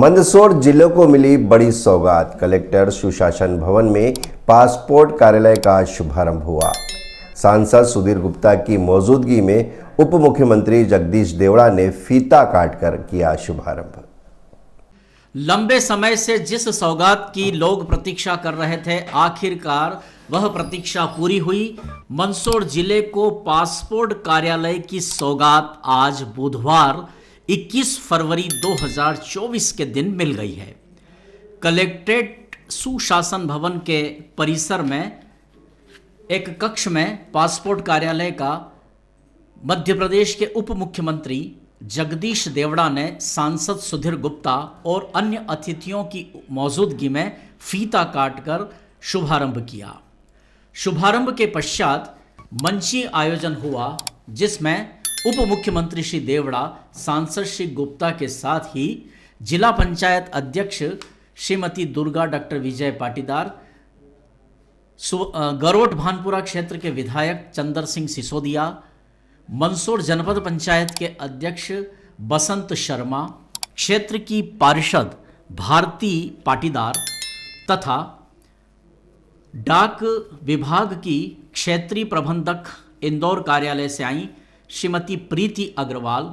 मंदसौर जिले को मिली बड़ी सौगात। कलेक्टर सुशासन भवन में पासपोर्ट कार्यालय का शुभारंभ हुआ। सांसद सुधीर गुप्ता की मौजूदगी में उप मुख्यमंत्री जगदीश देवड़ा ने फीता काटकर किया शुभारंभ। लंबे समय से जिस सौगात की लोग प्रतीक्षा कर रहे थे, आखिरकार वह प्रतीक्षा पूरी हुई। मंदसौर जिले को पासपोर्ट कार्यालय की सौगात आज बुधवार 21 फरवरी 2024 के दिन मिल गई है। कलेक्ट्रेट सुशासन भवन के परिसर में एक कक्ष में पासपोर्ट कार्यालय का मध्य प्रदेश के उप मुख्यमंत्री जगदीश देवड़ा ने सांसद सुधीर गुप्ता और अन्य अतिथियों की मौजूदगी में फीता काटकर शुभारंभ किया। शुभारंभ के पश्चात मंची आयोजन हुआ, जिसमें उप मुख्यमंत्री श्री देवड़ा, सांसद श्री गुप्ता के साथ ही जिला पंचायत अध्यक्ष श्रीमती दुर्गा डॉक्टर विजय पाटीदार, गरोट भानपुरा क्षेत्र के विधायक चंदर सिंह सिसोदिया, मंदसौर जनपद पंचायत के अध्यक्ष बसंत शर्मा, क्षेत्र की पार्षद भारती पाटीदार तथा डाक विभाग की क्षेत्रीय प्रबंधक इंदौर कार्यालय से आई श्रीमती प्रीति अग्रवाल,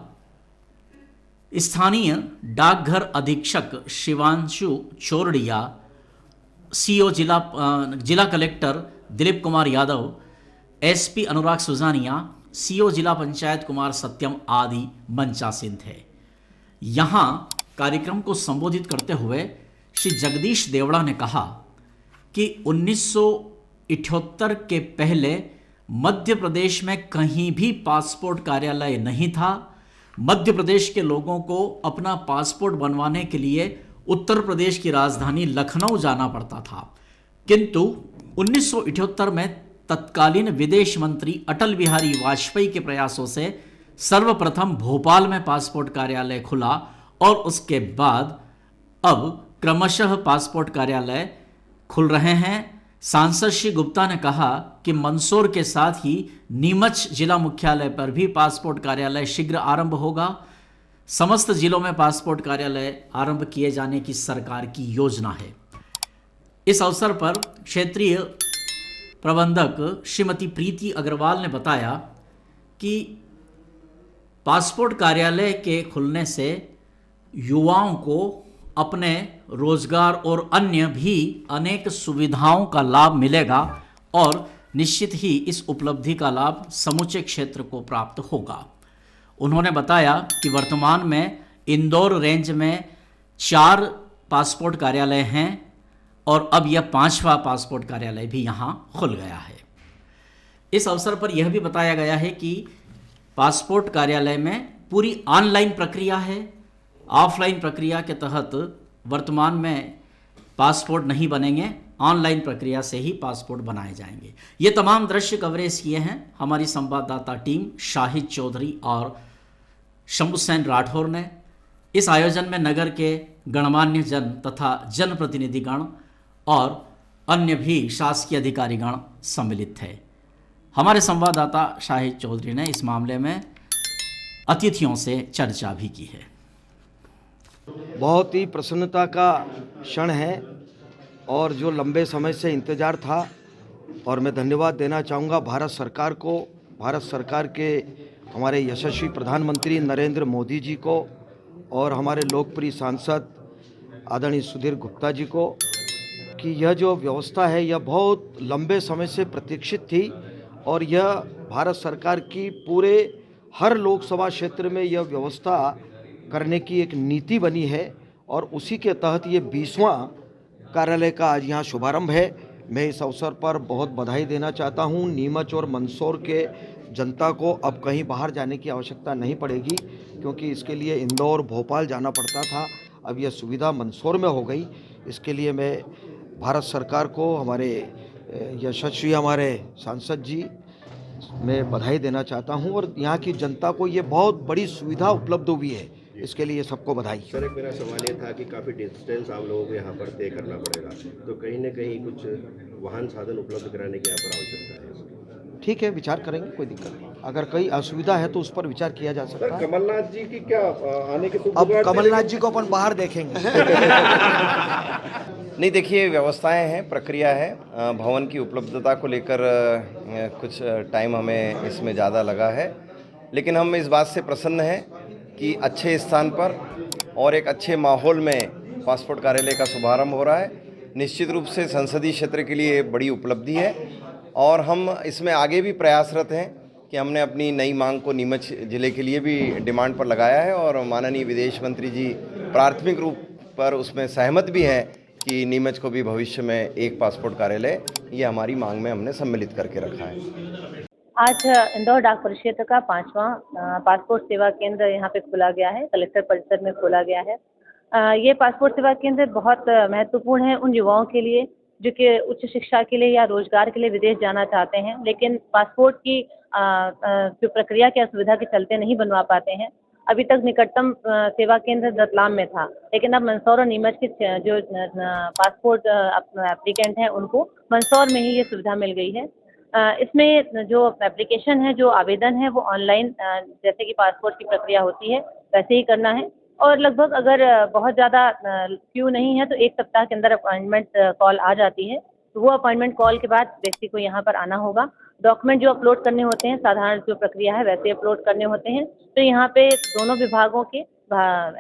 स्थानीय डाकघर अधीक्षक शिवांशु चोरडिया, सीओ जिला कलेक्टर दिलीप कुमार यादव, एसपी अनुराग सुजानिया, सीओ जिला पंचायत कुमार सत्यम आदि मंचासीन थे। यहाँ कार्यक्रम को संबोधित करते हुए श्री जगदीश देवड़ा ने कहा कि 1978 के पहले मध्य प्रदेश में कहीं भी पासपोर्ट कार्यालय नहीं था। मध्य प्रदेश के लोगों को अपना पासपोर्ट बनवाने के लिए उत्तर प्रदेश की राजधानी लखनऊ जाना पड़ता था, किंतु 1978 में तत्कालीन विदेश मंत्री अटल बिहारी वाजपेयी के प्रयासों से सर्वप्रथम भोपाल में पासपोर्ट कार्यालय खुला और उसके बाद अब क्रमशः पासपोर्ट कार्यालय खुल रहे हैं। सांसद श्री गुप्ता ने कहा कि मंदसौर के साथ ही नीमच जिला मुख्यालय पर भी पासपोर्ट कार्यालय शीघ्र आरंभ होगा। समस्त जिलों में पासपोर्ट कार्यालय आरंभ किए जाने की सरकार की योजना है। इस अवसर पर क्षेत्रीय प्रबंधक श्रीमती प्रीति अग्रवाल ने बताया कि पासपोर्ट कार्यालय के खुलने से युवाओं को अपने रोजगार और अन्य भी अनेक सुविधाओं का लाभ मिलेगा और निश्चित ही इस उपलब्धि का लाभ समूचे क्षेत्र को प्राप्त होगा। उन्होंने बताया कि वर्तमान में इंदौर रेंज में 4 पासपोर्ट कार्यालय हैं और अब यह 5वां पासपोर्ट कार्यालय भी यहाँ खुल गया है। इस अवसर पर यह भी बताया गया है कि पासपोर्ट कार्यालय में पूरी ऑनलाइन प्रक्रिया है। ऑफलाइन प्रक्रिया के तहत वर्तमान में पासपोर्ट नहीं बनेंगे, ऑनलाइन प्रक्रिया से ही पासपोर्ट बनाए जाएंगे। ये तमाम दृश्य कवरेज किए हैं हमारी संवाददाता टीम शाहिद चौधरी और शंभू सेन राठौर ने। इस आयोजन में नगर के गणमान्य जन तथा जनप्रतिनिधिगण और अन्य भी शासकीय अधिकारीगण सम्मिलित थे। हमारे संवाददाता शाहिद चौधरी ने इस मामले में अतिथियों से चर्चा भी की है। बहुत ही प्रसन्नता का क्षण है और जो लंबे समय से इंतज़ार था, और मैं धन्यवाद देना चाहूँगा भारत सरकार को, भारत सरकार के हमारे यशस्वी प्रधानमंत्री नरेंद्र मोदी जी को और हमारे लोकप्रिय सांसद आदरणीय सुधीर गुप्ता जी को कि यह जो व्यवस्था है यह बहुत लंबे समय से प्रतीक्षित थी और यह भारत सरकार की पूरे हर लोकसभा क्षेत्र में यह व्यवस्था करने की एक नीति बनी है और उसी के तहत ये 20वां कार्यालय का आज यहाँ शुभारंभ है। मैं इस अवसर पर बहुत बधाई देना चाहता हूँ। नीमच और मंदसौर के जनता को अब कहीं बाहर जाने की आवश्यकता नहीं पड़ेगी, क्योंकि इसके लिए इंदौर भोपाल जाना पड़ता था, अब यह सुविधा मंदसौर में हो गई। इसके लिए मैं भारत सरकार को, हमारे यशस्वी हमारे सांसद जी, मैं बधाई देना चाहता हूँ और यहाँ की जनता को ये बहुत बड़ी सुविधा उपलब्ध हुई है, इसके लिए सबको बधाई। सर, एक मेरा सवाल ये था कि काफ़ी डिस्टेंस आप लोगों को यहाँ पर तय करना पड़ेगा, तो कहीं ना कहीं कुछ वाहन साधन उपलब्ध कराने की यहाँ पर आवश्यकता है। ठीक है, विचार करेंगे, कोई दिक्कत नहीं। अगर कोई असुविधा है तो उस पर विचार किया जा सकता है। कमलनाथ जी की क्या आने के अब कमलनाथ जी को अपन बाहर देखेंगे। नहीं, देखिए, व्यवस्थाएं हैं, प्रक्रिया है। भवन की उपलब्धता को लेकर कुछ टाइम हमें इसमें ज़्यादा लगा है, लेकिन हम इस बात से प्रसन्न हैं कि अच्छे स्थान पर और एक अच्छे माहौल में पासपोर्ट कार्यालय का शुभारंभ हो रहा है। निश्चित रूप से संसदीय क्षेत्र के लिए बड़ी उपलब्धि है और हम इसमें आगे भी प्रयासरत हैं कि हमने अपनी नई मांग को नीमच जिले के लिए भी डिमांड पर लगाया है और माननीय विदेश मंत्री जी प्राथमिक रूप पर उसमें सहमत भी हैं कि नीमच को भी भविष्य में एक पासपोर्ट कार्यालय, ये हमारी मांग में हमने सम्मिलित करके रखा है। आज इंदौर डाक परिक्षेत्र का 5वां पासपोर्ट सेवा केंद्र यहाँ पे खोला गया है, कलेक्टर परिसर में खोला गया है। ये पासपोर्ट सेवा केंद्र बहुत महत्वपूर्ण है उन युवाओं के लिए जो कि उच्च शिक्षा के लिए या रोजगार के लिए विदेश जाना चाहते हैं, लेकिन पासपोर्ट की जो प्रक्रिया की असुविधा के चलते नहीं बनवा पाते हैं। अभी तक निकटतम सेवा केंद्र रतलाम में था, लेकिन अब मंदसौर और नीमच के जो पासपोर्ट एप्लीकेंट हैं उनको मंदसौर में ही ये सुविधा मिल गई है। इसमें जो एप्लीकेशन है, जो आवेदन है, वो ऑनलाइन जैसे कि पासपोर्ट की प्रक्रिया होती है वैसे ही करना है और लगभग अगर बहुत ज़्यादा क्यू नहीं है तो 1 सप्ताह के अंदर अपॉइंटमेंट कॉल आ जाती है। तो वो अपॉइंटमेंट कॉल के बाद व्यक्ति को यहाँ पर आना होगा। डॉक्यूमेंट जो अपलोड करने होते हैं साधारण जो प्रक्रिया है वैसे अपलोड करने होते हैं। तो यहाँ पे दोनों विभागों के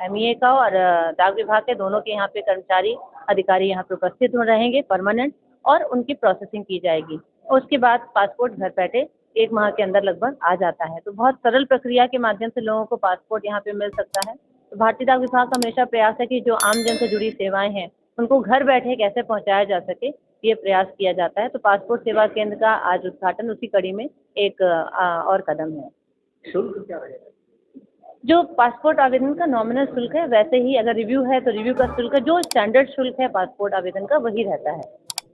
MEA का और डाक विभाग के दोनों के यहाँ पे कर्मचारी अधिकारी यहाँ पे उपस्थित हो रहेंगे परमानेंट और उनकी प्रोसेसिंग की जाएगी। और उसके बाद पासपोर्ट घर बैठे 1 माह के अंदर लगभग आ जाता है। तो बहुत सरल प्रक्रिया के माध्यम से लोगों को पासपोर्ट यहाँ पे मिल सकता है। तो भारतीय डाक विभाग का हमेशा प्रयास है कि जो आम जन से जुड़ी सेवाएं हैं उनको घर बैठे कैसे पहुँचाया जा सके, ये प्रयास किया जाता है। तो पासपोर्ट सेवा केंद्र का आज उद्घाटन उसी कड़ी में एक और कदम है। शुल्क क्या रहेगा? जो पासपोर्ट आवेदन का नॉमिनल शुल्क है वैसे ही अगर रिव्यू है तो रिव्यू का शुल्क, जो स्टैंडर्ड शुल्क है पासपोर्ट आवेदन का वही रहता है।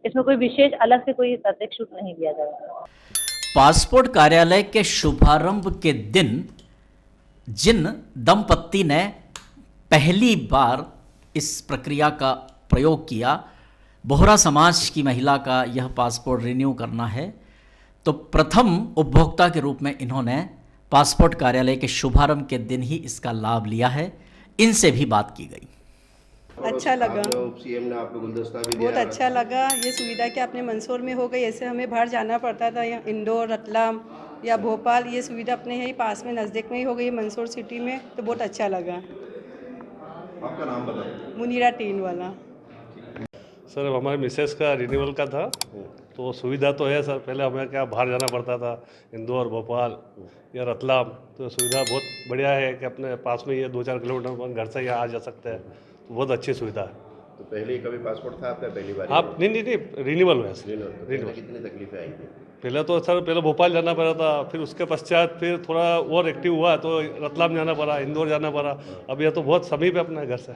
इसमें कोई विशेष अलग से कोई अतिरिक्त शुल्क नहीं दिया जाएगा। पासपोर्ट कार्यालय के शुभारंभ के दिन जिन दंपत्ति ने पहली बार इस प्रक्रिया का प्रयोग किया, बोहरा समाज की महिला का यह पासपोर्ट रिन्यू करना है, तो प्रथम उपभोक्ता के रूप में इन्होंने पासपोर्ट कार्यालय के शुभारंभ के दिन ही इसका लाभ लिया है। इनसे भी बात की गई। अच्छा लगा, सीएम ने आपको गुलदस्ता भी दिया। बहुत अच्छा लगा ये सुविधा कि अपने मंदसौर में हो गई। ऐसे हमें बाहर जाना पड़ता था, या इंदौर, रतलाम या भोपाल, ये सुविधा अपने यहीं पास में नज़दीक में ही हो गई मंदसौर सिटी में, तो बहुत अच्छा लगा। आपका नाम बताओ। मुनीरा टीन वाला। सर, हमारे मिसेस का रिन्यूअल का था, तो सुविधा तो है सर। पहले हमें क्या बाहर जाना पड़ता था, इंदौर, भोपाल या रतलाम, तो सुविधा बहुत बढ़िया है कि अपने पास में ये 2-4 किलोमीटर घर से यहाँ आ जा सकते हैं, तो बहुत अच्छी सुविधा है। तो पहले कभी पासपोर्ट था आपका? पहली बार आप नहीं, रिन्यूअल हुआ है। रिन्यूअल कितनी तकलीफें आई थी? पहले तो सर भोपाल जाना पड़ा था, फिर उसके पश्चात फिर थोड़ा और एक्टिव हुआ तो रतलाम जाना पड़ा, इंदौर जाना पड़ा। अब यह तो बहुत समीप है अपने घर से।